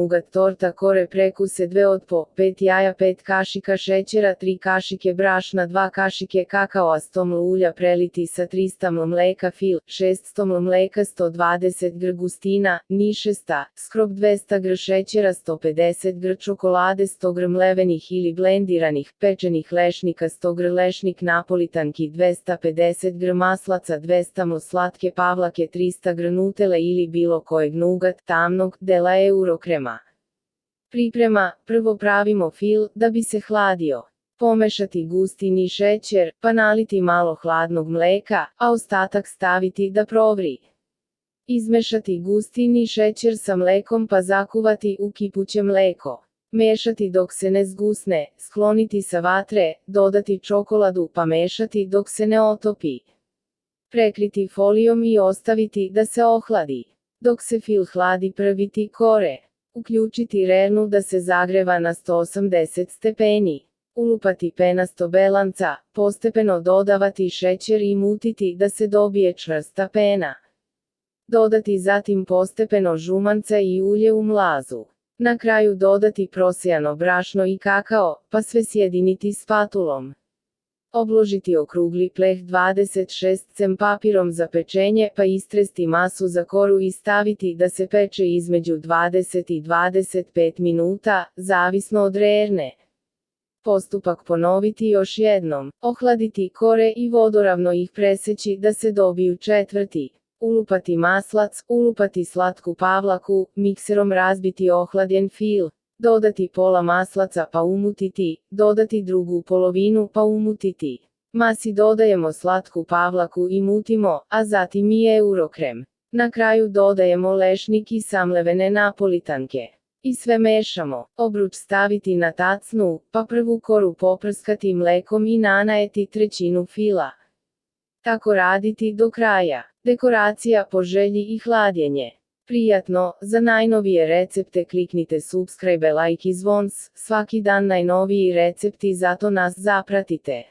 nugat torta kore prekuse 2 od po 5 jaja 5 kašika šećera 3 kašike brašna 2 kašike kakaoa 100 ml ulja preliti sa 300 ml mleka fil 600 ml mleka 120 gr gustina nišesta skrob 200 gr šećera 150 gr čokolade 100 gr mlevenih ili blendiranih pečenih lešnika 100 gr lešnik napolitanki 250 gr maslaca 200 ml slatke pavlake 300 gr nutele ili bilo kojeg nugat tamnog dela Eurokrema. Priprema: prvo pravimo fil da bi se hladio. Pomešati gustini šećer, pa naliti malo hladnog mleka, a ostatak staviti da provri. Izmešati gustini šećer sa mlekom pa zakuvati u kipuće mleko. Mešati dok se ne zgusne, skloniti sa vatre, dodati čokoladu pa mešati dok se ne otopi. Prekriti folijom i ostaviti da se ohladi. Dok se fil hladi prviti kore. Uključiti rernu da se zagreva na 180 stepeni. Ulupati penasto belanca, postepeno dodavati šećer i mutiti da se dobije čvrsta pena. Dodati zatim postepeno žumanca i ulje u mlazu. Na kraju dodati prosejano brašno i kakao, pa sve sjediniti spatulom. Obložiti okrugli pleh 26 cm papirom za pečenje pa istresti masu za koru i staviti da se peče između 20 i 25 minuta, zavisno od rerne. Postupak ponoviti još jednom. Ohladiti kore i vodoravno ih preseći da se dobiju četvrti. Ulupati maslac, ulupati slatku pavlaku, mikserom razbiti ohladjen fil. Dodati pola maslaca pa umutiti, dodati drugu polovinu pa umutiti. Masi dodajemo slatku pavlaku i mutimo, a zatim i Eurokrem. Na kraju dodajemo lešnik i samlevene napolitanke. I sve mešamo. Obruč staviti na tacnu, pa prvu koru poprskati mlekom i nanajeti trećinu fila. Tako raditi do kraja. Dekoracija po želji i hlađenje. Prijatno, za najnovije recepte kliknite subscribe, like i zvons, svaki dan najnoviji recepti, zato nas zapratite.